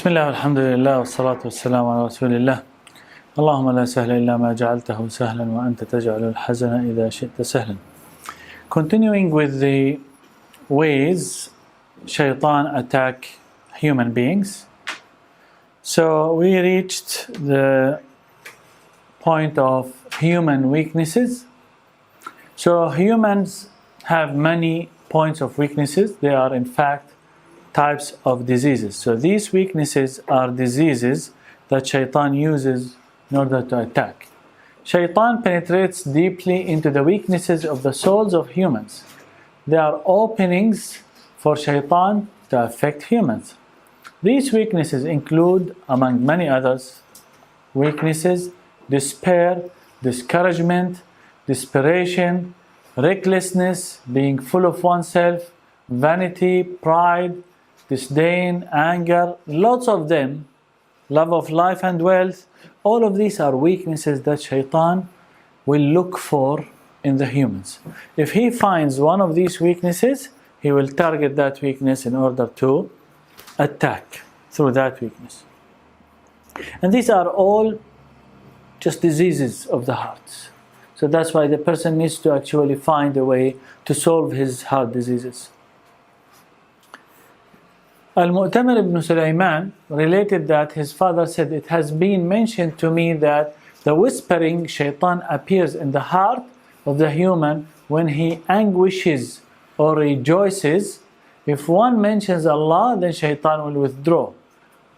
بسم الله والحمد لله والصلاة والسلام على رسول الله. اللهم لا سهل إلا ما جعلته سهلا وأنت تجعل الحزن إذا شئت سهلا. Continuing with the ways shaitan attack human beings. So we reached the point of human weaknesses. So humans have many points of weaknesses. They are in fact types of diseases. So these weaknesses are diseases that shaitan uses in order to attack. Shaitan penetrates deeply into the weaknesses of the souls of humans. There are openings for shaitan to affect humans. These weaknesses include, among many others, weaknesses, despair, discouragement, desperation, recklessness, being full of oneself, vanity, pride, disdain, anger, lots of them, love of life and wealth. All of these are weaknesses that shaitan will look for in the humans. If he finds one of these weaknesses, he will target that weakness in order to attack through that weakness. And these are all just diseases of the heart. So that's why the person needs to actually find a way to solve his heart diseases. Al-Mu'tamir ibn Sulaiman related that his father said, "It has been mentioned to me that the whispering shaitan appears in the heart of the human when he anguishes or rejoices. If one mentions Allah, then shaitan will withdraw."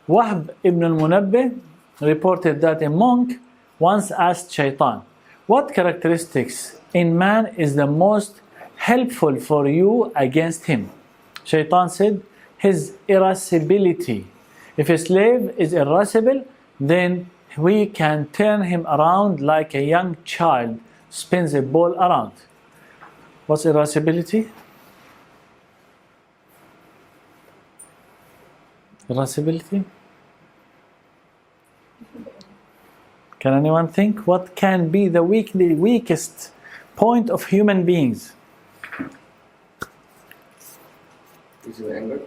Wahb ibn al-Munabbih reported that a monk once asked shaitan, "What characteristics in man is the most helpful for you against him?" Shaitan said, "His irascibility. If a slave is irascible, then we can turn him around like a young child spins a ball around." What's irascibility? Irascibility? Can anyone think? What can be the weakest point of human beings? Is it anger?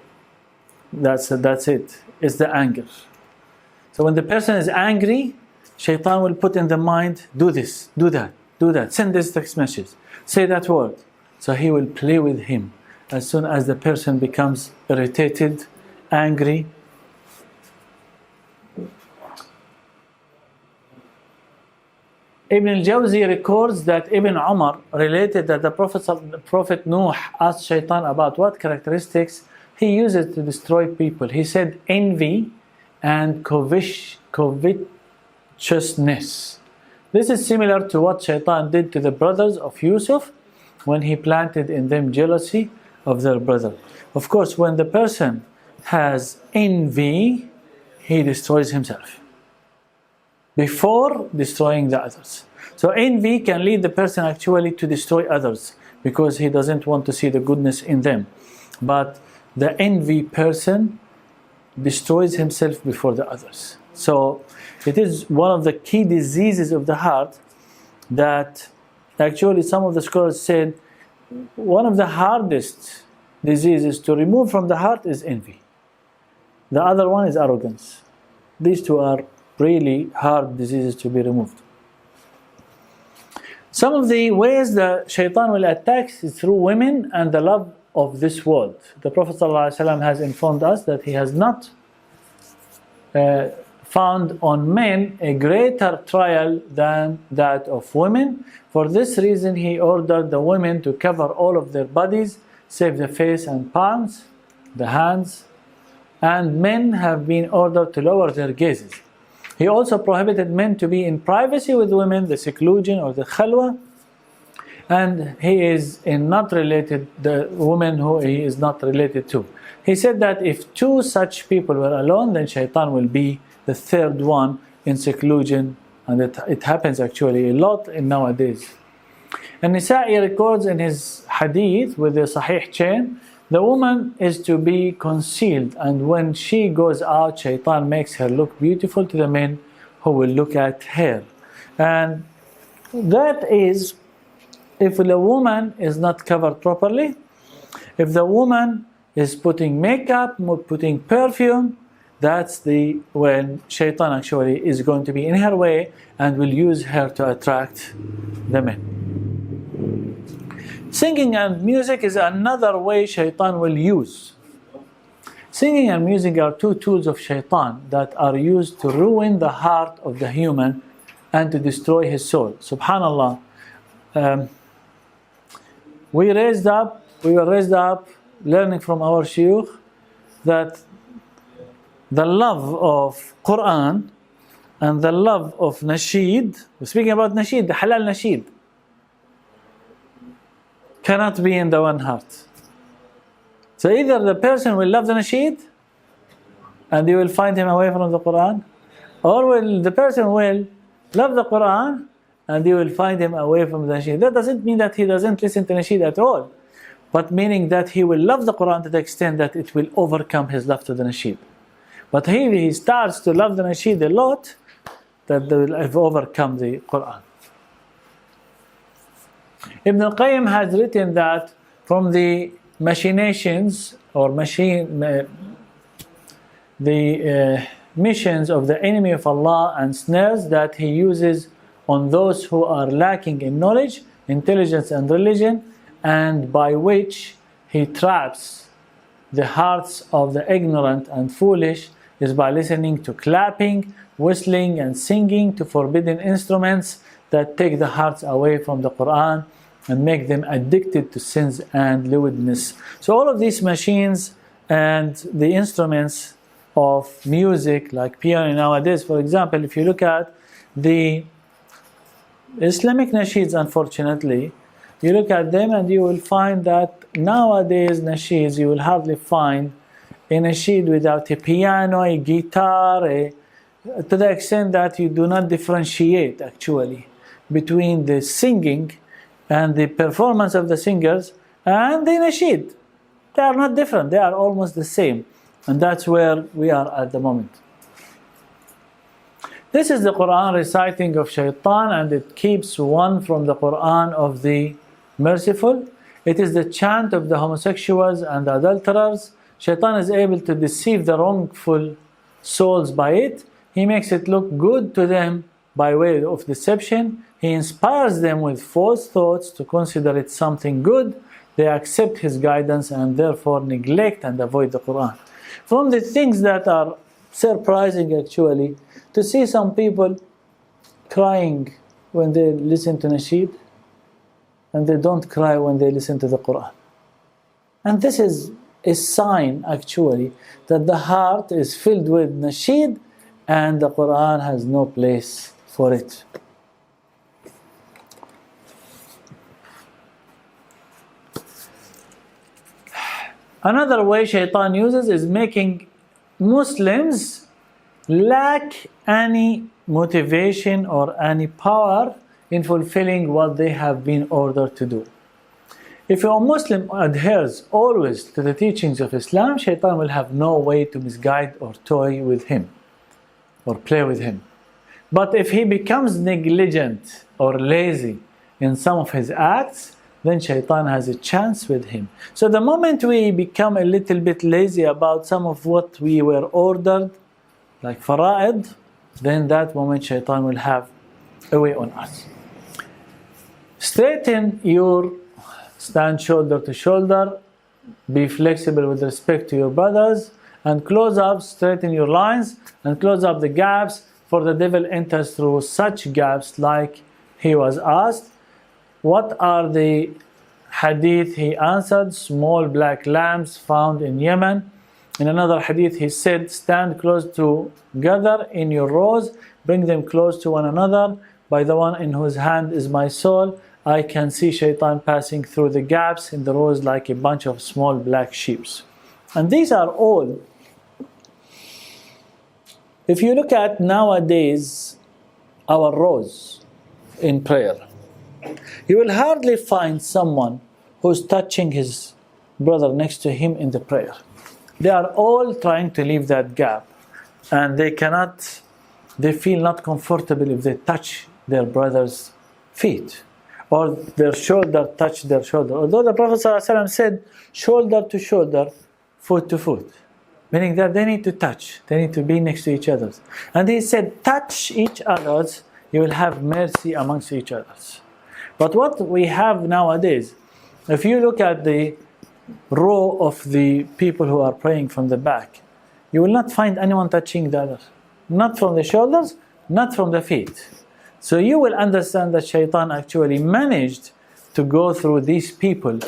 That's it. It's the anger. So when the person is angry, shaitan will put in the mind, do this, do that, send this text message, say that word. So he will play with him. As soon as the person becomes irritated, angry, Ibn al-Jawzi records that Ibn Umar related that the Prophet Nuh asked shaitan about what characteristics he uses to destroy people. He said envy and covetousness. This is similar to what shaitan did to the brothers of Yusuf when he planted in them jealousy of their brother. Of course, when the person has envy, he destroys himself before destroying the others. So envy can lead the person actually to destroy others because he doesn't want to see the goodness in them. But the envy person destroys himself before the others. So it is one of the key diseases of the heart that actually some of the scholars said one of the hardest diseases to remove from the heart is envy. The other one is arrogance. These two are really hard diseases to be removed. Some of the ways that shaitan will attack is through women and the love of this world. The Prophet ﷺ has informed us that he has not found on men a greater trial than that of women. For this reason, he ordered the women to cover all of their bodies, save the face and palms, the hands, and men have been ordered to lower their gazes. He also prohibited men to be in privacy with women, the seclusion or the khalwa, and he is not related, the woman who he is not related to. He said that if two such people were alone, then shaitan will be the third one in seclusion, and it happens actually a lot in nowadays. And Nisa'i records in his hadith with the sahih chain, the woman is to be concealed, and when she goes out, shaitan makes her look beautiful to the men who will look at her. And that is if the woman is not covered properly, if the woman is putting makeup, putting perfume, that's when Shaitan actually is going to be in her way and will use her to attract the men. Singing and music is another way Shaitan will use. Singing and music are two tools of Shaitan that are used to ruin the heart of the human and to destroy his soul. Subhanallah. We were raised up learning from our shuyukh that the love of Quran and the love of nasheed, we're speaking about nasheed, the halal nasheed, cannot be in the one heart. So either the person will love the nasheed and you will find him away from the Quran, or the person will love the Quran and you will find him away from the nasheed. That doesn't mean that he doesn't listen to nasheed at all, but meaning that he will love the Quran to the extent that it will overcome his love to the nasheed. But if he starts to love the nasheed a lot, that they will have overcome the Quran. Ibn al-Qayyim has written that from the machinations or the missions of the enemy of Allah and snares that he uses on those who are lacking in knowledge, intelligence and religion, and by which he traps the hearts of the ignorant and foolish, is by listening to clapping, whistling and singing, to forbidden instruments that take the hearts away from the Quran and make them addicted to sins and lewdness. So all of these machines and the instruments of music, like piano nowadays, for example, if you look at the Islamic nasheeds, unfortunately, you look at them and you will find that nowadays nasheeds, you will hardly find a nasheed without a piano, a guitar, to the extent that you do not differentiate actually between the singing and the performance of the singers and the nasheed. They are not different, they are almost the same. And that's where we are at the moment. This is the Quran reciting of Shaitan, and it keeps one from the Quran of the merciful. It is the chant of the homosexuals and the adulterers. Shaitan is able to deceive the wrongful souls by it. He makes it look good to them by way of deception. He inspires them with false thoughts to consider it something good. They accept his guidance and therefore neglect and avoid the Quran. From the things that are surprising actually, to see some people crying when they listen to nasheed, and they don't cry when they listen to the Quran. And this is a sign actually that the heart is filled with nasheed and the Quran has no place for it. Another way Shaitan uses is making Muslims lack any motivation or any power in fulfilling what they have been ordered to do. If a Muslim adheres always to the teachings of Islam, Shaitan will have no way to misguide or toy with him or play with him. But if he becomes negligent or lazy in some of his acts, then Shaitan has a chance with him. So the moment we become a little bit lazy about some of what we were ordered, like fara'id, then that moment Shaitan will have a way on us. Straighten your stand shoulder to shoulder, be flexible with respect to your brothers, and close up, straighten your lines, and close up the gaps, for the devil enters through such gaps, like he was asked, what are the hadith? He answered, small black lambs found in Yemen. In another hadith he said, stand close together in your rows, bring them close to one another. By the one in whose hand is my soul, I can see Shaitan passing through the gaps in the rows like a bunch of small black sheep. And these are all. If you look at nowadays our rows in prayer, you will hardly find someone who's touching his brother next to him in the prayer. They are all trying to leave that gap, and they feel not comfortable if they touch their brother's feet or their shoulder touch their shoulder. Although the Prophet ﷺ said shoulder to shoulder, foot to foot. meaning that they need to touch, they need to be next to each other. And he said, touch each other, you will have mercy amongst each others. But what we have nowadays, if you look at the row of the people who are praying from the back, you will not find anyone touching the other. Not from the shoulders, not from the feet. So you will understand that Shaitan actually managed to go through these people.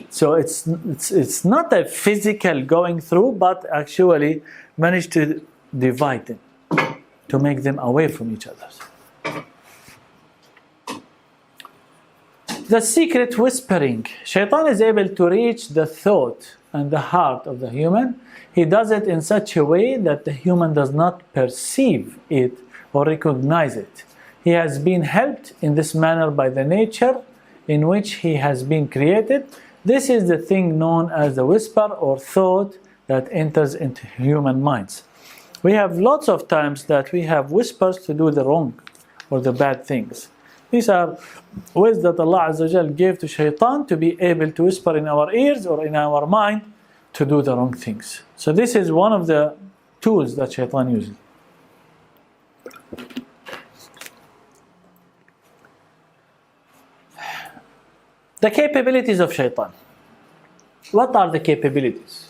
So it's not a physical going through, but actually managed to divide them, to make them away from each other. The secret whispering. Shaitan is able to reach the thought and the heart of the human. He does it in such a way that the human does not perceive it or recognize it. He has been helped in this manner by the nature in which he has been created. This is the thing known as the whisper or thought that enters into human minds. We have lots of times that we have whispers to do the wrong or the bad things. These are ways that Allah Azza wa Jal gave to Shaitan to be able to whisper in our ears or in our mind to do the wrong things. So this is one of the tools that Shaitan uses. The capabilities of Shaitan. What are the capabilities?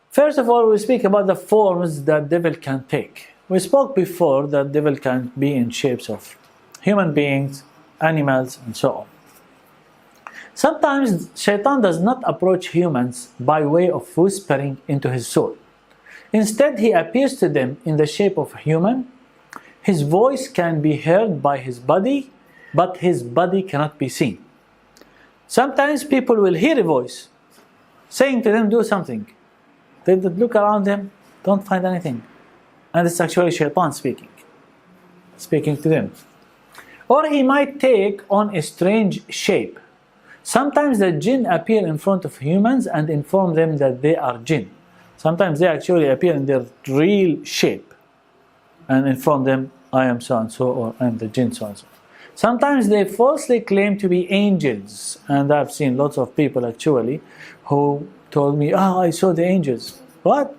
First of all, we speak about the forms that devil can take. We spoke before that devil can be in shapes of human beings, animals, and so on. Sometimes Shaitan does not approach humans by way of whispering into his soul. Instead, he appears to them in the shape of a human. His voice can be heard by his body, but his body cannot be seen. Sometimes people will hear a voice saying to them, do something. They look around them, don't find anything. And it's actually Shaitan speaking to them. Or he might take on a strange shape. Sometimes the Jinn appear in front of humans and inform them that they are Jinn. Sometimes they actually appear in their real shape and inform them, I am so and so, or I am the Jinn so and so. Sometimes they falsely claim to be angels, and I've seen lots of people actually who told me, I saw the angels. What?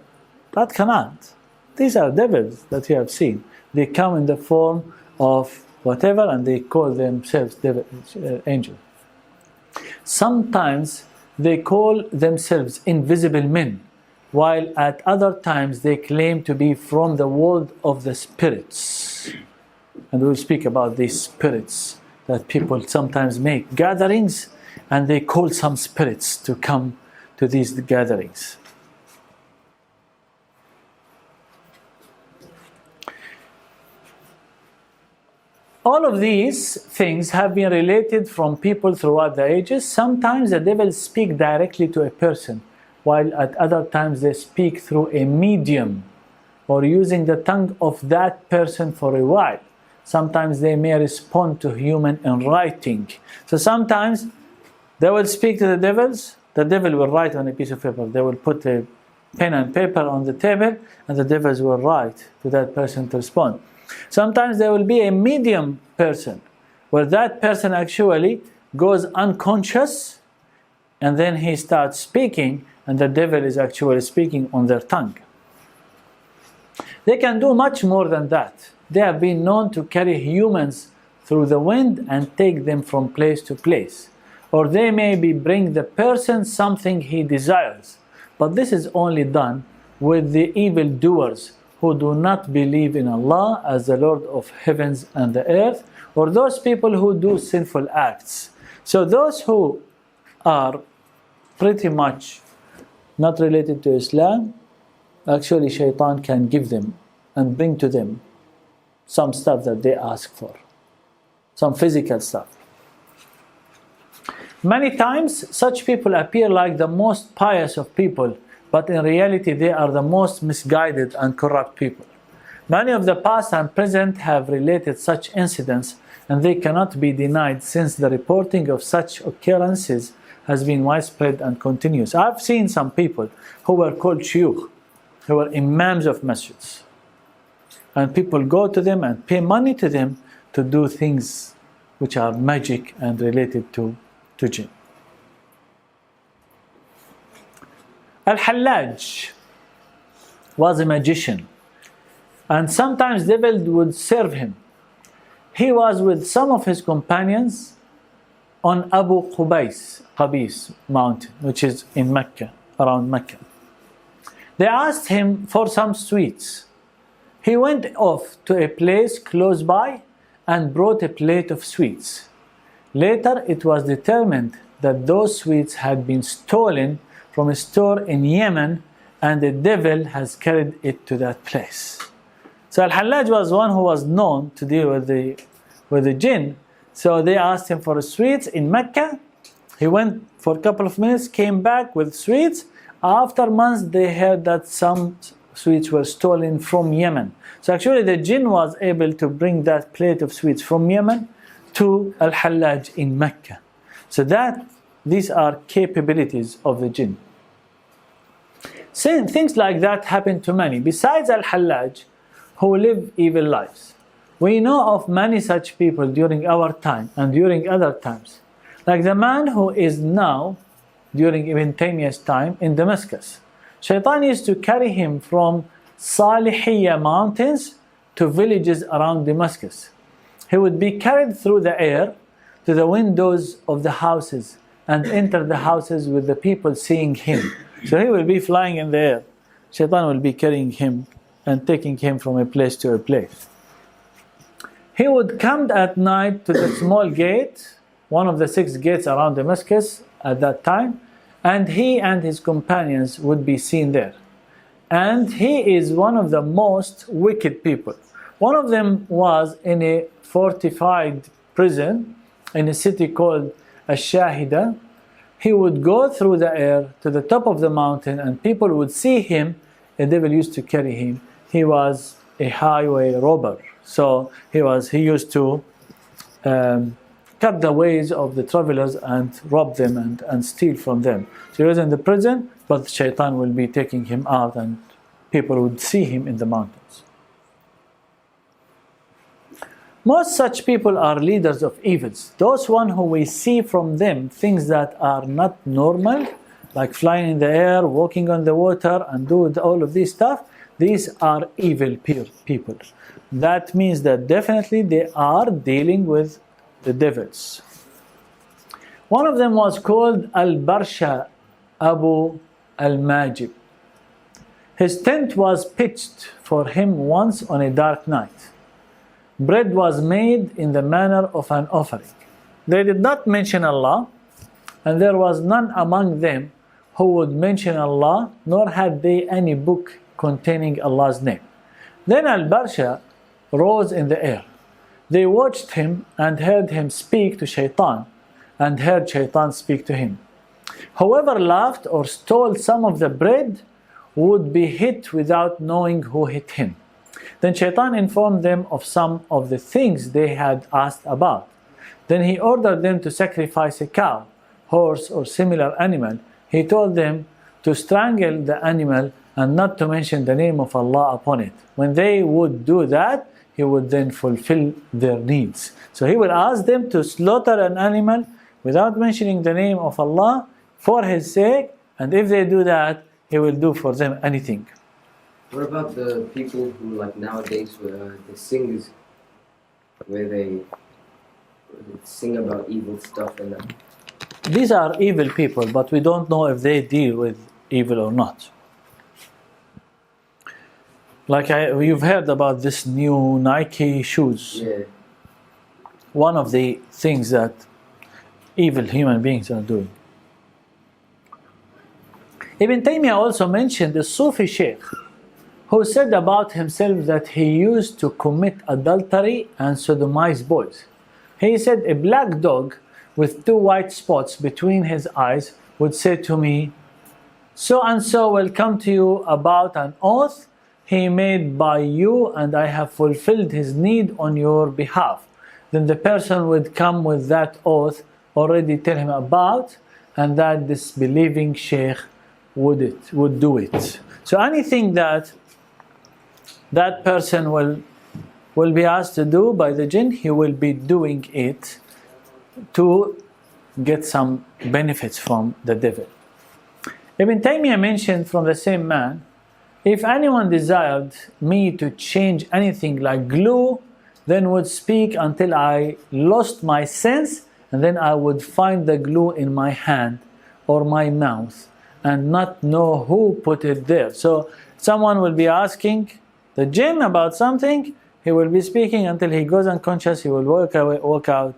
That cannot. These are devils that you have seen. They come in the form of whatever and they call themselves angels. Sometimes they call themselves Invisiblemen, while at other times they claim to be from the world of the spirits. And we'll speak about these spirits that people sometimes make gatherings and they call some spirits to come to these gatherings. All of these things have been related from people throughout the ages. Sometimes the devils speak directly to a person, while at other times they speak through a medium or using the tongue of that person for a while. Sometimes they may respond to human in writing. So sometimes they will speak to the devils. The devil will write on a piece of paper. They will put a pen and paper on the table and the devils will write to that person to respond. Sometimes there will be a medium person where that person actually goes unconscious and then he starts speaking and the devil is actually speaking on their tongue. They can do much more than that. They have been known to carry humans through the wind and take them from place to place. Or they maybe bring the person something he desires. But this is only done with the evildoers who do not believe in Allah as the Lord of heavens and the earth, or those people who do sinful acts. So those who are pretty much not related to Islam, actually Shaitan can give them and bring to them some stuff that they ask for, some physical stuff. Many times such people appear like the most pious of people, but in reality they are the most misguided and corrupt people. Many of the past and present have related such incidents, and they cannot be denied since the reporting of such occurrences has been widespread and continuous. I've seen some people who were called shuyukh, who were imams of masjids, and people go to them and pay money to them to do things which are magic and related to jinn. Al-Hallaj was a magician, and sometimes devil would serve him. He was with some of his companions on Abu Qabis mountain, which is in Mecca, around Mecca. They asked him for some sweets. He went off to a place close by and brought a plate of sweets. Later, it was determined that those sweets had been stolen from a store in Yemen, and the devil has carried it to that place. So Al-Hallaj was one who was known to deal with the jinn. So they asked him for sweets in Mecca. He went for a couple of minutes, came back with sweets. After months, they heard that some sweets were stolen from Yemen. So actually the jinn was able to bring that plate of sweets from Yemen to Al-Hallaj in Mecca. So these are capabilities of the jinn. Things like that happen to many. Besides Al-Hallaj, who live evil lives. We know of many such people during our time and during other times. Like the man who is now, during Ibn Taymiyyah's time, in Damascus. Shaitan used to carry him from Salihiyya mountains to villages around Damascus. He would be carried through the air to the windows of the houses and enter the houses with the people seeing him. So he will be flying in the air. Shaitan will be carrying him and taking him from a place to a place. He would come at night to the small gate, one of the 6 gates around Damascus at that time, and he and his companions would be seen there. And he is one of the most wicked people. One of them was in a fortified prison in a city called Ash-Shahida. He would go through the air to the top of the mountain, and people would see him. The devil used to carry him. He was a highway robber. So he used to cut the ways of the travelers and rob them and steal from them. So he was in the prison, but Shaitan will be taking him out, and people would see him in the mountains. Most such people are leaders of evils. Those who we see from them things that are not normal, like flying in the air, walking on the water, and do all of this stuff, these are evil people. That means that definitely they are dealing with the devils. One of them was called Al-Barsha Abu Al-Majib. His tent was pitched for him once on a dark night. Bread was made in the manner of an offering. They did not mention Allah, and there was none among them who would mention Allah, nor had they any book containing Allah's name. Then Al-Barsha rose in the air. They watched him and heard him speak to Shaitan, and heard Shaitan speak to him. Whoever laughed or stole some of the bread would be hit without knowing who hit him. Then Shaitan informed them of some of the things they had asked about. Then he ordered them to sacrifice a cow, horse, or similar animal. He told them to strangle the animal and not to mention the name of Allah upon it. When they would do that, he would then fulfill their needs. So he will ask them to slaughter an animal without mentioning the name of Allah for his sake, and if they do that, he will do for them anything. What about the people who, like nowadays, the singers, where they sing about evil stuff and that? These are evil people, but we don't know if they deal with evil or not. Like you've heard about this new Nike shoes. Yeah. One of the things that evil human beings are doing. Ibn Taymiyyah also mentioned the Sufi Sheikh, who said about himself that he used to commit adultery and sodomize boys. He said, a black dog with 2 white spots between his eyes would say to me, so and so will come to you about an oath he made by you, and I have fulfilled his need on your behalf. Then the person would come with that oath already tell him about, and that disbelieving sheikh would do it. So anything that person will be asked to do by the jinn, he will be doing it to get some benefits from the devil. Ibn Taymiyyah mentioned from the same man, if anyone desired me to change anything like glue, then would speak until I lost my sense, and then I would find the glue in my hand or my mouth and not know who put it there. So someone will be asking the jinn about something, he will be speaking until he goes unconscious, he will walk out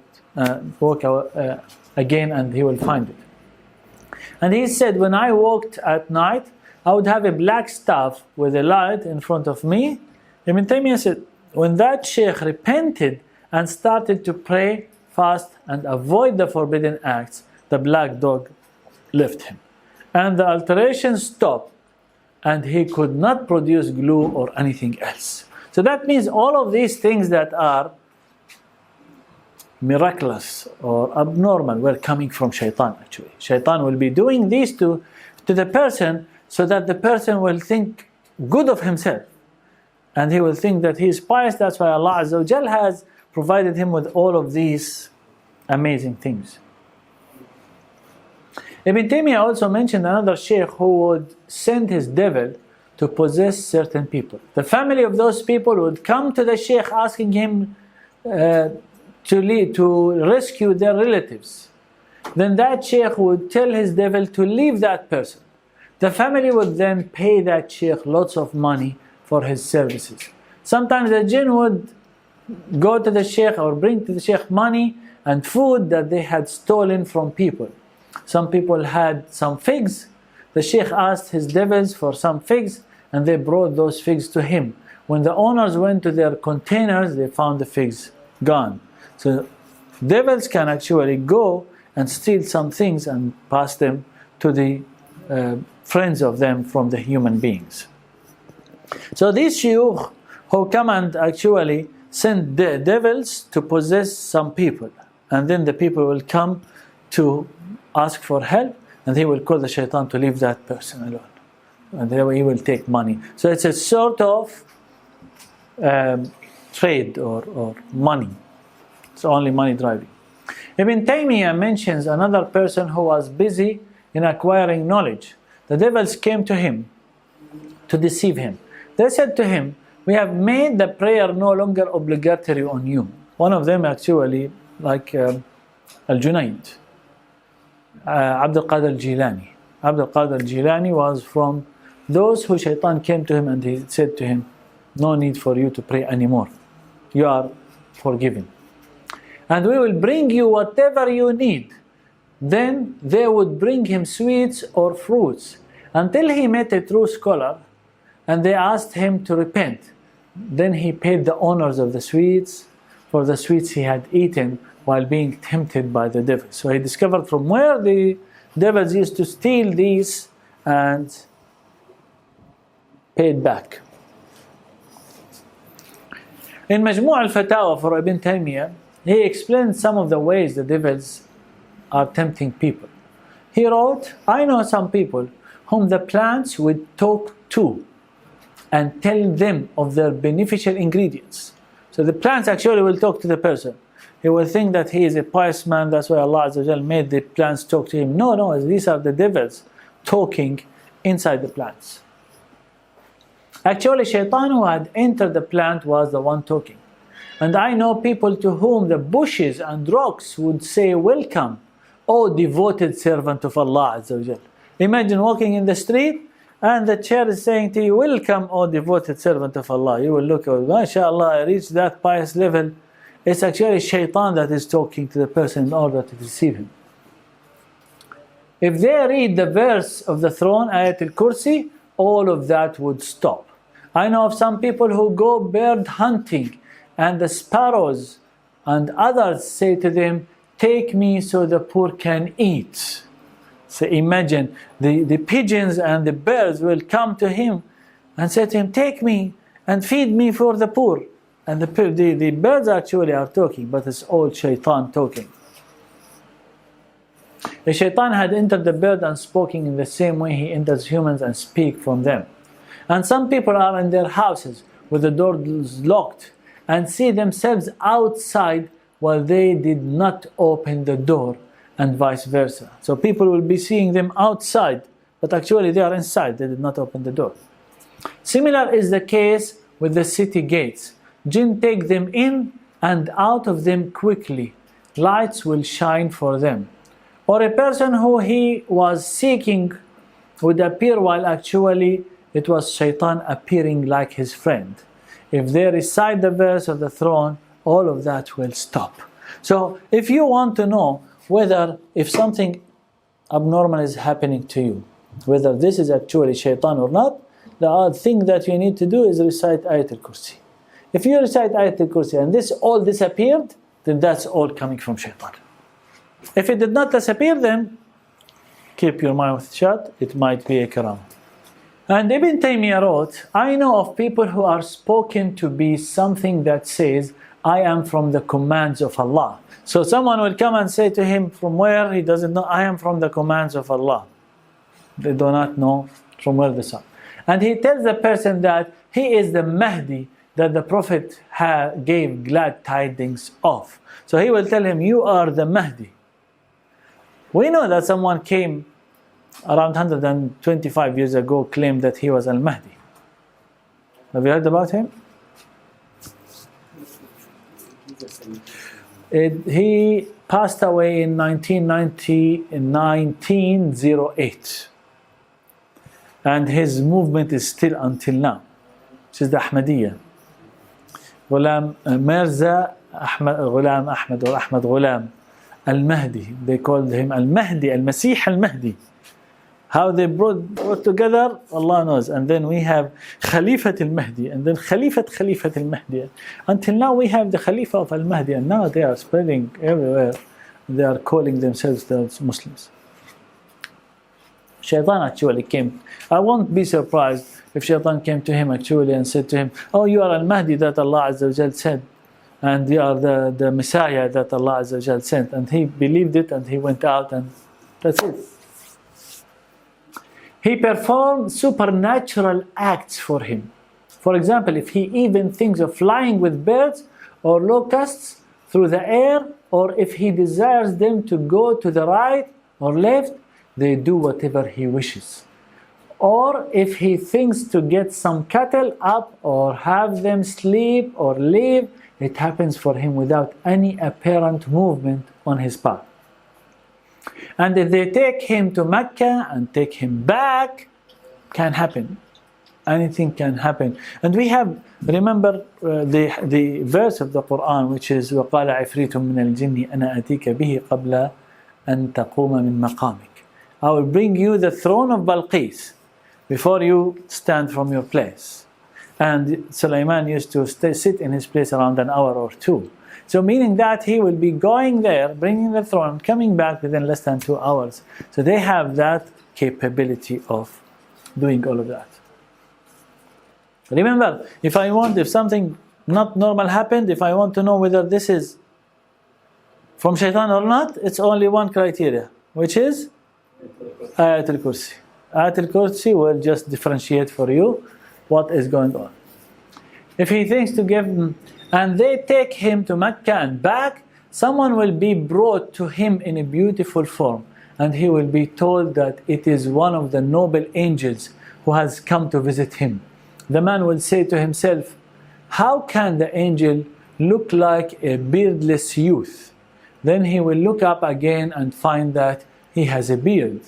again, and he will find it. And he said, when I walked at night, I would have a black staff with a light in front of me. Ibn Taymiyyah said, when that sheikh repented and started to pray, fast, and avoid the forbidden acts, the black dog left him. And the alteration stopped, and he could not produce glue or anything else. So that means all of these things that are miraculous or abnormal were coming from shaitan actually. Shaitan will be doing this to the person so that the person will think good of himself. And he will think that he is pious. That's why Allah Azza wa Jal has provided him with all of these amazing things. Ibn Taymiyyah also mentioned another sheikh who would send his devil to possess certain people. The family of those people would come to the sheikh asking him to rescue their relatives. Then that sheikh would tell his devil to leave that person. The family would then pay that sheikh lots of money for his services. Sometimes the jinn would go to the sheikh or bring to the sheikh money and food that they had stolen from people. Some people had some figs. The sheikh asked his devils for some figs, and they brought those figs to him. When the owners went to their containers, they found the figs gone. So devils can actually go and steal some things and pass them to the friends of them from the human beings. So these shuyukh who come and actually send the devils to possess some people, and then the people will come to ask for help, and he will call the shaitan to leave that person alone, and then he will take money. So it's a sort of trade or money. It's only money driving. Ibn Taymiyyah mentions another person who was busy in acquiring knowledge. The devils came to him to deceive him. They said to him, we have made the prayer no longer obligatory on you. One of them actually, like Al-Junayd, Abdul Qadir al-Jilani. Abdul Qadir al-Jilani was from those who shaitan came to him and he said to him, no need for you to pray anymore. You are forgiven. And we will bring you whatever you need. Then they would bring him sweets or fruits until he met a true scholar and they asked him to repent. Then he paid the owners of the sweets for the sweets he had eaten while being tempted by the devil. So he discovered from where the devils used to steal these and paid back. In Majmu' al-Fatawa for Ibn Taymiyyah, he explained some of the ways the devils are tempting people. He wrote, I know some people whom the plants would talk to and tell them of their beneficial ingredients. So the plants actually will talk to the person. He will think that he is a pious man, that's why Allah Azza wa Jal made the plants talk to him. No, these are the devils talking inside the plants. Actually, shaitan who had entered the plant was the one talking. And I know people to whom the bushes and rocks would say, welcome, O devoted servant of Allah Azza wa Jal. Imagine walking in the street and the chair is saying to you, welcome, O devoted servant of Allah. You will look, oh, MashaAllah, I reached that pious level. It's actually shaitan that is talking to the person in order to deceive him. If they read the verse of the throne, Ayat al-Kursi, all of that would stop. I know of some people who go bird hunting and the sparrows and others say to them, take me so the poor can eat. So imagine the pigeons and the birds will come to him and say to him, take me and feed me for the poor. And the birds actually are talking, but it's all shaitan talking. The shaitan had entered the bird and spoken in the same way he enters humans and speak from them. And some people are in their houses with the doors locked and see themselves outside while they did not open the door, and vice versa. So people will be seeing them outside, but actually they are inside, they did not open the door. Similar is the case with the city gates. Jinn take them in and out of them quickly. Lights will shine for them. Or a person who he was seeking would appear while actually it was Shaitan appearing like his friend. If they recite the verse of the throne, all of that will stop. So if you want to know whether if something abnormal is happening to you, whether this is actually Shaitan or not, the thing that you need to do is recite Ayatul Kursi. If you recite Ayatul Kursi and this all disappeared, then that's all coming from Shaitan. If it did not disappear, then keep your mouth shut, it might be a karam. And Ibn Taymiyyah wrote, I know of people who are spoken to be something that says, I am from the commands of Allah. So someone will come and say to him from where, he doesn't know, I am from the commands of Allah. They do not know from where they are. And he tells the person that he is the Mahdi that the Prophet gave glad tidings of. So he will tell him, you are the Mahdi. We know that someone came around 125 years ago, claimed that he was Al-Mahdi. Have you heard about him? He passed away in 1908. And his movement is still until now, which is the Ahmadiyya. Ghulam Mirza Ghulam Ahmad or Ahmad Ghulam Al-Mahdi. They called him Al-Mahdi, Al-Masih Al-Mahdi. How they brought together, Allah knows. And then we have Khalifat al-Mahdi, and then Khalifat al-Mahdi. Until now we have the Khalifa of al-Mahdi, and now they are spreading everywhere. They are calling themselves the Muslims. Shaitan actually came. I won't be surprised if Shaitan came to him actually and said to him, oh, you are al-Mahdi that Allah Azza wa Jal said, and you are the Messiah that Allah Azza wa Jal sent. And he believed it and he went out, and that's it. He performed supernatural acts for him. For example, if he even thinks of flying with birds or locusts through the air, or if he desires them to go to the right or left, they do whatever he wishes. Or if he thinks to get some cattle up or have them sleep or live, it happens for him without any apparent movement on his part. And if they take him to Mecca and take him back, can happen. Anything can happen. And we have, remember the verse of the Quran, which is وَقَالَ عِفْرِيتٌ مِّنَ الْجِنِّ أَنَا أَتِيكَ بِهِ قَبْلَ أَن تَقُومَ مِن مَقَامِكَ. I will bring you the throne of Balqis before you stand from your place. And Sulaiman used to sit in his place around an hour or two. So meaning that he will be going there, bringing the throne, coming back within less than 2 hours. So they have that capability of doing all of that. Remember, if something not normal happened, if I want to know whether this is from Shaitan or not, it's only one criteria, which is Ayatul Kursi. Ayatul Kursi will just differentiate for you what is going on. If he thinks to give them, and they take him to Mecca and back, someone will be brought to him in a beautiful form, and he will be told that it is one of the noble angels who has come to visit him. The man will say to himself, how can the angel look like a beardless youth? Then he will look up again and find that he has a beard.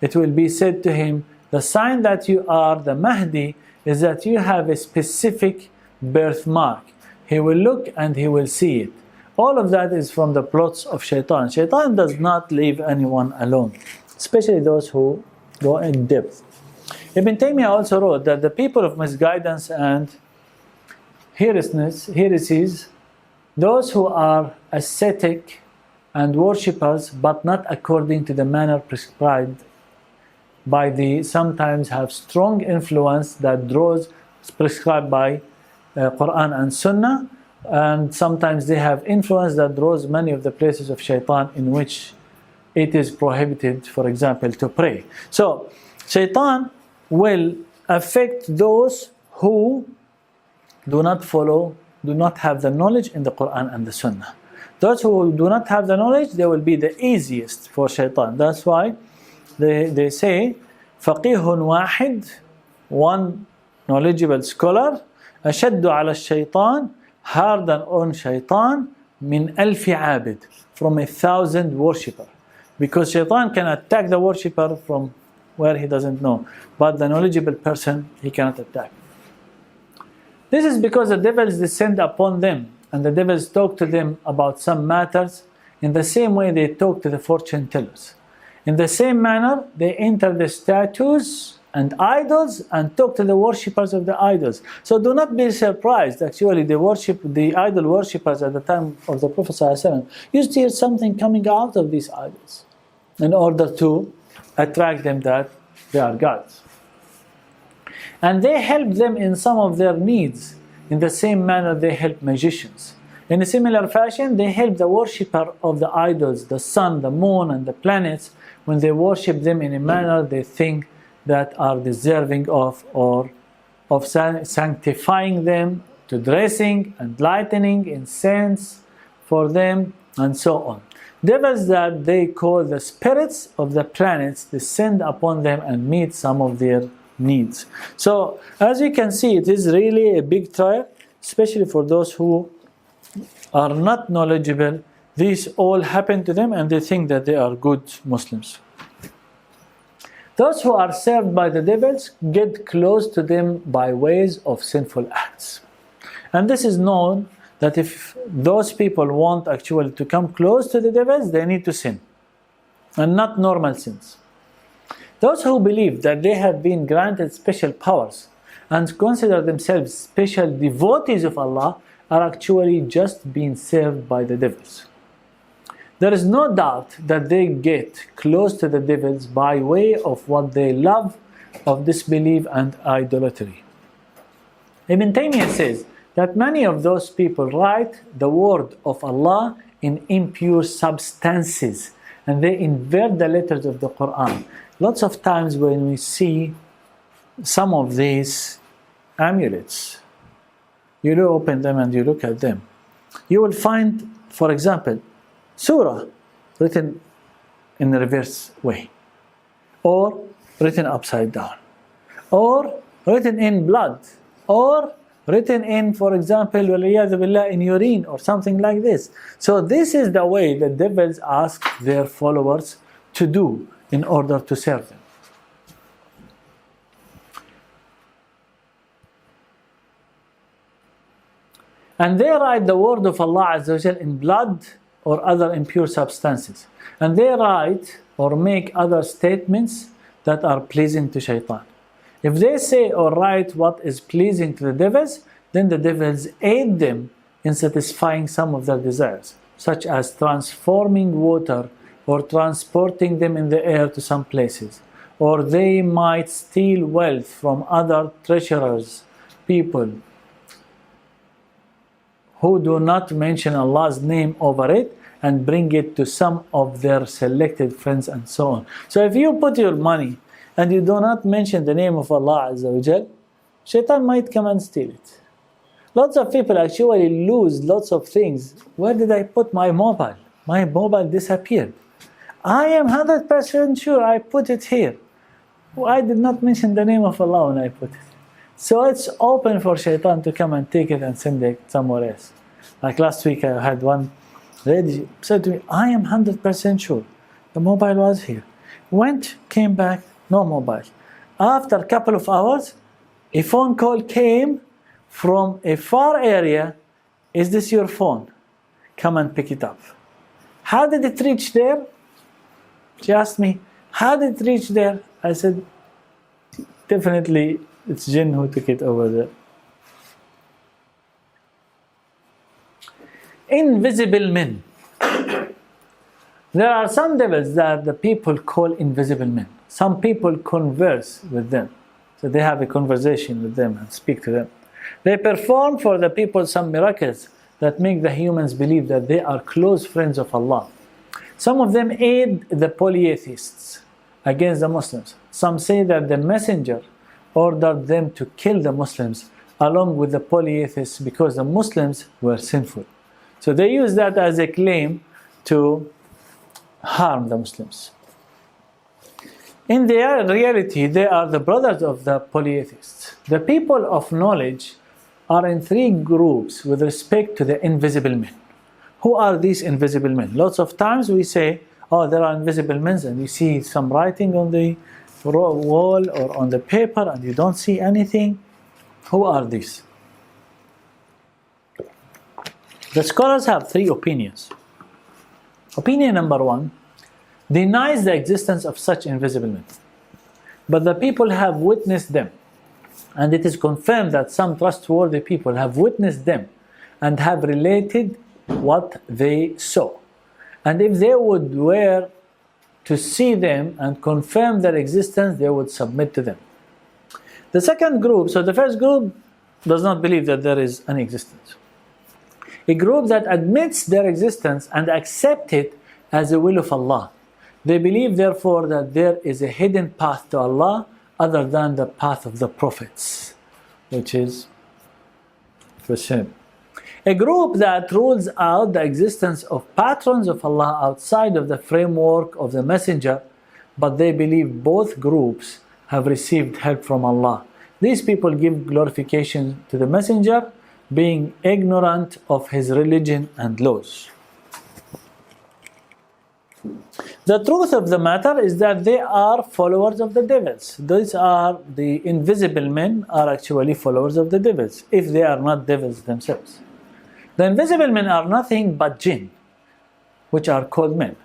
It will be said to him, the sign that you are the Mahdi is that you have a specific birthmark. He will look and he will see it. All of that is from the plots of Shaitan. Shaitan does not leave anyone alone, especially those who go in depth. Ibn Taymiyyah also wrote that the people of misguidance and heresies, those who are ascetic and worshippers, but not according to the manner prescribed by sometimes have strong influence that draws prescribed by Quran and Sunnah, and sometimes they have influence that draws many of the places of Shaitan in which it is prohibited, for example, to pray. So Shaitan will affect those who do not have the knowledge in the Quran and the Sunnah. Those who do not have the knowledge, they will be the easiest for Shaitan. That's why they say فقيه واحد, one knowledgeable scholar, أشد على الشيطان, harder on shaitan, من ألف عابد, from 1,000 worshipper. Because shaitan can attack the worshipper from where he doesn't know, but the knowledgeable person he cannot attack. This is because the devils descend upon them, and the devils talk to them about some matters in the same way they talk to the fortune tellers. In the same manner, they enter the statues and idols and talk to the worshippers of the idols. So do not be surprised. Actually, the idol worshippers at the time of the Prophet ﷺ used to hear something coming out of these idols in order to attract them that they are gods. And they help them in some of their needs in the same manner they help magicians. In a similar fashion, they help the worshipper of the idols, the sun, the moon, and the planets, when they worship them in a manner they think that are deserving of, or of sanctifying them, to dressing and lightening incense for them, and so on. Devils that they call the spirits of the planets descend upon them and meet some of their needs. So, as you can see, it is really a big trial, especially for those who are not knowledgeable. These all happen to them and they think that they are good Muslims. Those who are served by the devils get close to them by ways of sinful acts. And this is known that if those people want actually to come close to the devils, they need to sin, and not normal sins. Those who believe that they have been granted special powers and consider themselves special devotees of Allah are actually just being served by the devils. There is no doubt that they get close to the devils by way of what they love of disbelief and idolatry. Ibn Taymiyyah says that many of those people write the word of Allah in impure substances, and they invert the letters of the Quran. Lots of times when we see some of these amulets, you open them and you look at them, you will find, for example, surah written in the reverse way, or written upside down, or written in blood, or written in, for example, in urine or something like this. So this is the way the devils ask their followers to do in order to serve them. And they write the word of Allah Azza wa Jal in blood or other impure substances. And they write or make other statements that are pleasing to shaitan. If they say or write what is pleasing to the devils, then the devils aid them in satisfying some of their desires, such as transforming water or transporting them in the air to some places. Or they might steal wealth from other treasurers, people who do not mention Allah's name over it, and bring it to some of their selected friends, and so on. So if you put your money and you do not mention the name of Allah Azza wa Jal, shaitan might come and steal it. Lots of people actually lose lots of things. Where did I put my mobile? My mobile disappeared. I am 100% sure I put it here. I did not mention the name of Allah when I put it. So it's open for shaitan to come and take it and send it somewhere else. Like last week I had one lady said to me, I am 100% sure the mobile was here. Went, came back, no mobile. After a couple of hours, a phone call came from a far area. Is this your phone? Come and pick it up. How did it reach there? She asked me, how did it reach there? I said, definitely it's Jinn who took it over there. Invisible men. There are some devils that the people call invisible men. Some people converse with them. So they have a conversation with them and speak to them. They perform for the people some miracles that make the humans believe that they are close friends of Allah. Some of them aid the polytheists against the Muslims. Some say that the messenger ordered them to kill the Muslims along with the polytheists because the Muslims were sinful. So they use that as a claim to harm the Muslims. In their reality, they are the brothers of the polytheists. The people of knowledge are in three groups with respect to the invisible men. Who are these invisible men? Lots of times we say, oh, there are invisible men, and you see some writing on the wall or on the paper and you don't see anything. Who are these? The scholars have three opinions. Opinion number one denies the existence of such invisible men, but the people have witnessed them, and it is confirmed that some trustworthy people have witnessed them and have related what they saw. And if they were to see them and confirm their existence, they would submit to them. The second group, so the first group does not believe that there is an existence. A group that admits their existence and accepts it as the will of Allah. They believe, therefore, that there is a hidden path to Allah other than the path of the prophets, which is the same. A group that rules out the existence of patrons of Allah outside of the framework of the messenger, but they believe both groups have received help from Allah. These people give glorification to the messenger, being ignorant of his religion and laws. The truth of the matter is that they are followers of the devils. These are the invisible men are actually followers of the devils, if they are not devils themselves. The invisible men are nothing but jinn, which are called men.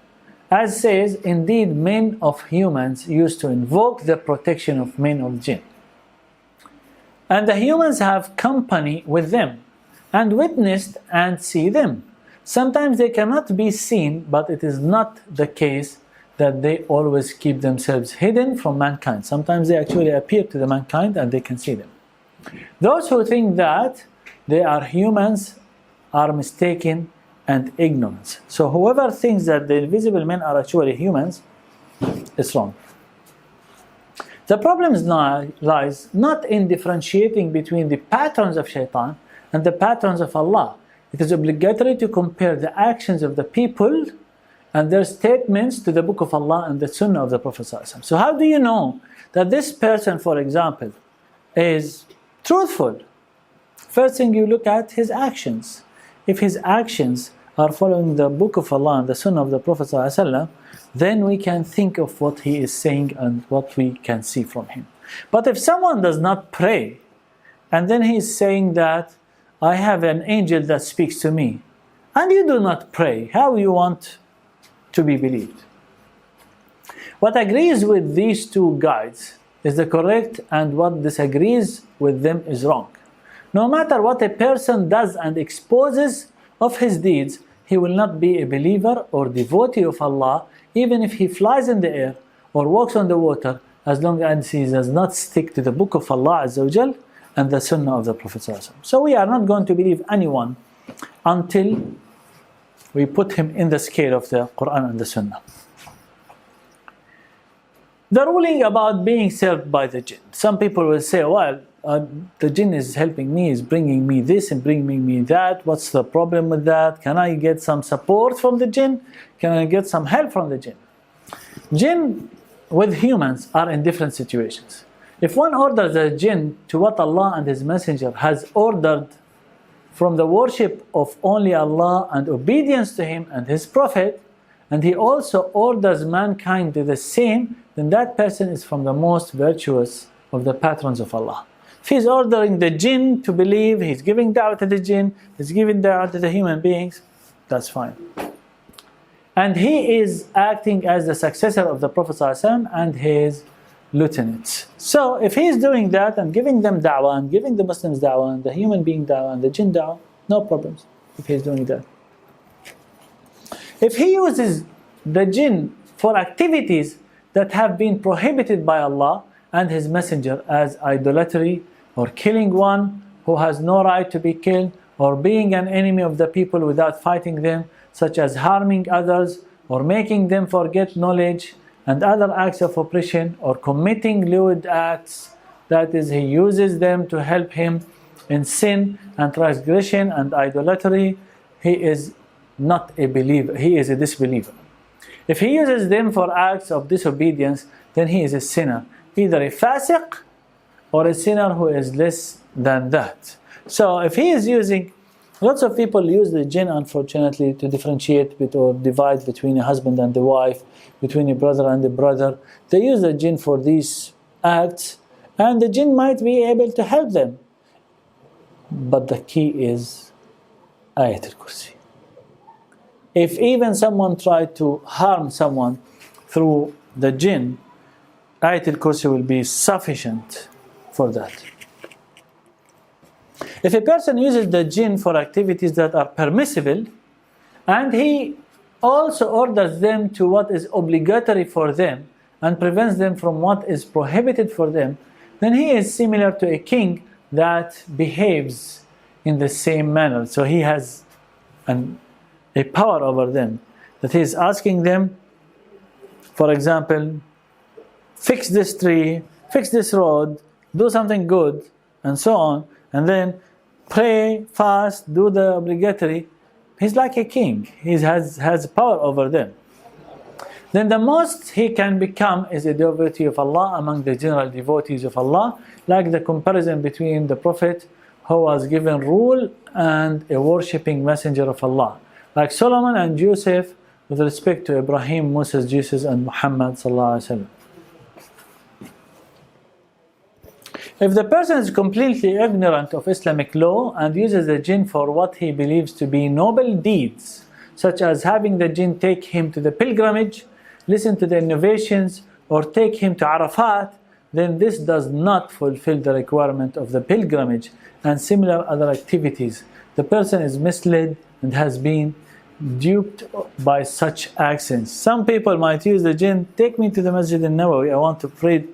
As says, indeed men of humans used to invoke the protection of men of jinn. And the humans have company with them, and witnessed and see them. Sometimes they cannot be seen, but it is not the case that they always keep themselves hidden from mankind. Sometimes they actually appear to the mankind and they can see them. Those who think that they are humans are mistaken and ignorant. So whoever thinks that the invisible men are actually humans is wrong. The problem lies not in differentiating between the patterns of shaitan and the patterns of Allah. It is obligatory to compare the actions of the people and their statements to the Book of Allah and the Sunnah of the Prophet ﷺ. So how do you know that this person, for example, is truthful? First thing, you look at his actions. If his actions are following the Book of Allah and the Sunnah of the Prophet ﷺ, then we can think of what he is saying and what we can see from him. But if someone does not pray, and then he is saying that I have an angel that speaks to me, and you do not pray, how you want to be believed? What agrees with these two guides is the correct, and what disagrees with them is wrong. No matter what a person does and exposes of his deeds, he will not be a believer or devotee of Allah, even if he flies in the air or walks on the water, as long as he does not stick to the Book of Allah Azza wa Jal and the Sunnah of the Prophet ﷺ. So we are not going to believe anyone until we put him in the scale of the Quran and the Sunnah. The ruling about being served by the jinn. Some people will say, well, the jinn is helping me, is bringing me this and bringing me that. What's the problem with that? Can I get some support from the jinn? Can I get some help from the jinn? Jinn with humans are in different situations. If one orders a jinn to what Allah and His Messenger has ordered from the worship of only Allah and obedience to Him and His Prophet, and he also orders mankind to the same, then that person is from the most virtuous of the patrons of Allah. If he's ordering the jinn to believe, he's giving da'wah to the jinn, he's giving da'wah to the human beings, that's fine. And he is acting as the successor of the Prophet ﷺ and his lieutenants. So if he's doing that and giving them da'wah and giving the Muslims da'wah and the human being da'wah and the jinn da'wah, no problems if he's doing that. If he uses the jinn for activities that have been prohibited by Allah and His Messenger, as idolatry or killing one who has no right to be killed, or being an enemy of the people without fighting them, such as harming others or making them forget knowledge and other acts of oppression, or committing lewd acts, that is, he uses them to help him in sin and transgression and idolatry, he is not a believer, he is a disbeliever. If he uses them for acts of disobedience, then he is a sinner, either a fasiq or a sinner who is less than that. So if he is using, lots of people use the jinn, unfortunately, to differentiate or divide between a husband and a wife, between a brother and a brother. They use the jinn for these acts, and the jinn might be able to help them. But the key is Ayat al-Kursi. If even someone tried to harm someone through the jinn, Ayat al-Kursi will be sufficient for that. If a person uses the jinn for activities that are permissible, and he also orders them to what is obligatory for them, and prevents them from what is prohibited for them, then he is similar to a king that behaves in the same manner. So he has a power over them, that he is asking them, for example, fix this tree, fix this road, do something good, and so on, and then pray, fast, do the obligatory. He's like a king. He has power over them. Then the most he can become is a devotee of Allah among the general devotees of Allah, like the comparison between the Prophet who was given rule and a worshipping messenger of Allah, like Solomon and Joseph with respect to Ibrahim, Moses, Jesus, and Muhammad sallallahu alaihi wasallam. If the person is completely ignorant of Islamic law and uses the jinn for what he believes to be noble deeds, such as having the jinn take him to the pilgrimage, listen to the innovations, or take him to Arafat, then this does not fulfill the requirement of the pilgrimage and similar other activities. The person is misled and has been duped by such actions. Some people might use the jinn, take me to the Masjid al-Nawawi, I want to pray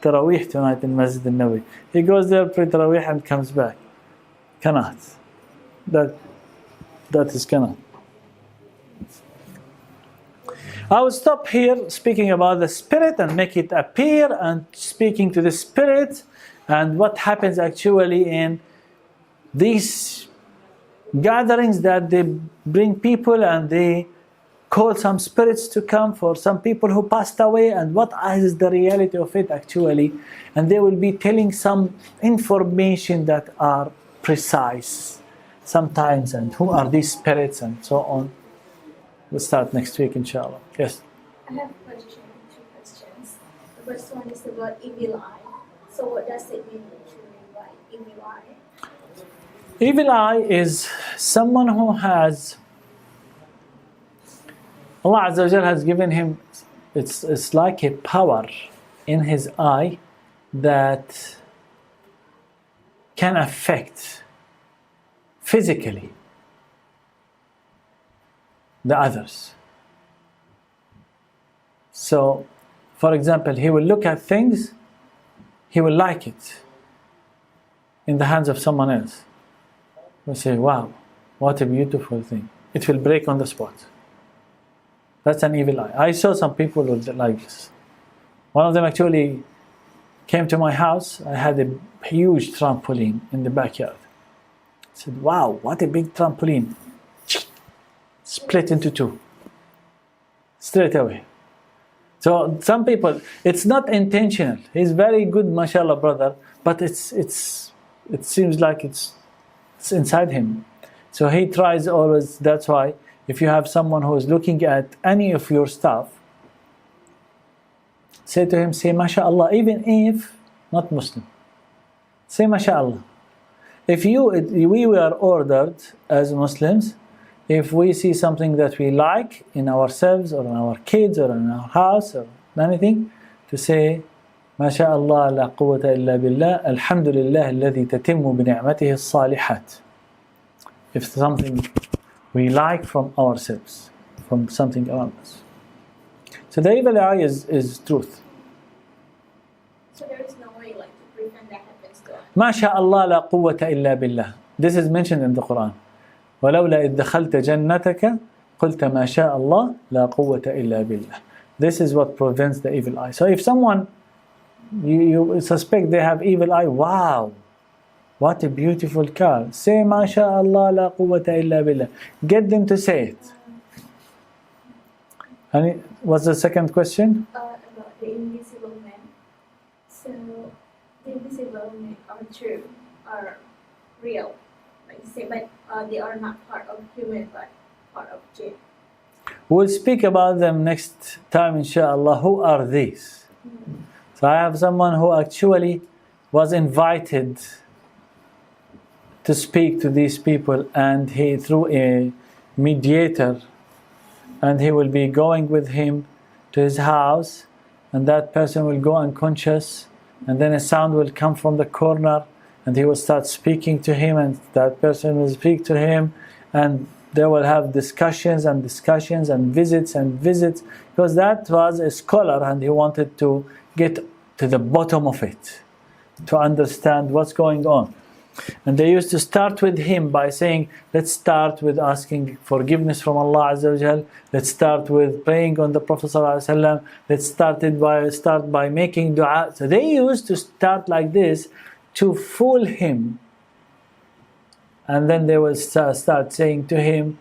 Taraweeh tonight in Masjid al-Nawawi. He goes there, pray Taraweeh and comes back. Cannot. That is cannot. I will stop here speaking about the spirit and make it appear, and speaking to the spirit and what happens actually in these gatherings, that they bring people and they call some spirits to come for some people who passed away, and what is the reality of it actually, and they will be telling some information that are precise sometimes, and who are these spirits and so on. We'll start next week, inshallah. Yes? I have a question, two questions. The first one is about evil eye. So what does it mean actually by evil eye? Evil eye is someone who has, Allah Azza wa Jal has given him, it's like a power in his eye that can affect physically the others. So, for example, he will look at things, he will like it in the hands of someone else. We'll say, wow, what a beautiful thing. It will break on the spot. That's an evil eye. I saw some people like this. One of them actually came to my house. I had a huge trampoline in the backyard. I said, wow, what a big trampoline. Split into two. Straight away. So some people, it's not intentional. He's very good, mashallah, brother, but it seems like it's inside him. So he tries always, that's why if you have someone who is looking at any of your stuff, say to him, say mashallah, even if not Muslim. Say mashallah. If we were ordered as Muslims, if we see something that we like in ourselves or in our kids or in our house or anything, to say MashaAllah la quwwata illa billah, alhamdulillah alladhi tatimmu bini'matihi as-salihat. If something we like from ourselves, from something around us. So the evil eye is truth. So there is no way like to prevent that happens to us. MashaAllah la quwwata illa billah. This is mentioned in the Quran. ولولا إذ دخلت جنتك قلت ما شاء الله لا قوة إلا بالله. This is what prevents the evil eye. So if someone, you suspect they have evil eye, wow, what a beautiful car. Say ما شاء الله لا قوة إلا بالله. Get them to say it. And what's the second question? About the invisible men. So the invisible men are true, are real, like you say, but they are not part of human, but part of jinn. We'll speak about them next time, inshallah. Who are these? So I have someone who actually was invited to speak to these people, and he through a mediator, and he will be going with him to his house, and that person will go unconscious, and then a sound will come from the corner, and he will start speaking to him, and that person will speak to him, and they will have discussions and discussions and visits, because that was a scholar and he wanted to get to the bottom of it, to understand what's going on. And they used to start with him by saying, let's start with asking forgiveness from Allah Azza wa Jal. Let's start with praying on the Prophet Sallallahu Alaihi Wasallam. Let's start by making dua. So they used to start like this to fool him. And then they will start saying to him,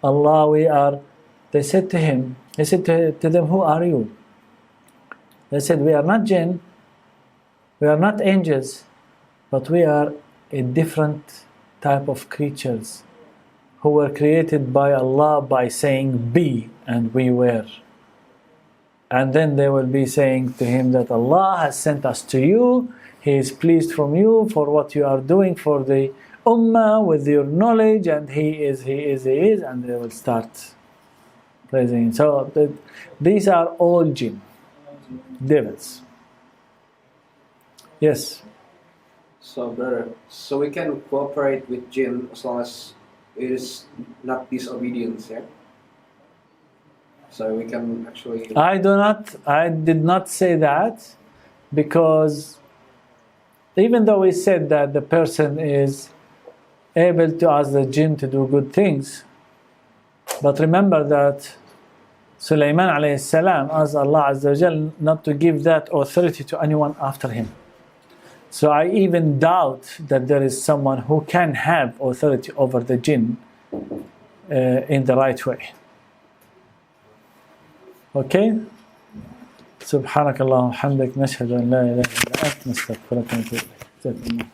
Allah, we are. They said to them, who are you? They said, we are not jinn, we are not angels, but we are a different type of creatures who were created by Allah by saying be, and we were. And then they will be saying to him that Allah has sent us to you, He is pleased from you for what you are doing for the Ummah with your knowledge, and He is, and they will start praising Him. So these are all jinn, devils. Yes. So, brother, so we can cooperate with jinn as long as it is not disobedience, yeah? So we can actually... I did not say that, because even though we said that the person is able to ask the jinn to do good things, but remember that Sulaiman alayhi salam asked Allah Azza wa Jal not to give that authority to anyone after him. So I even doubt that there is someone who can have authority over the jinn in the right way. Okay? سبحانك اللهم وبحمدك نشهد أن لا إله إلا أنت نستغفرك ونتوب إليك.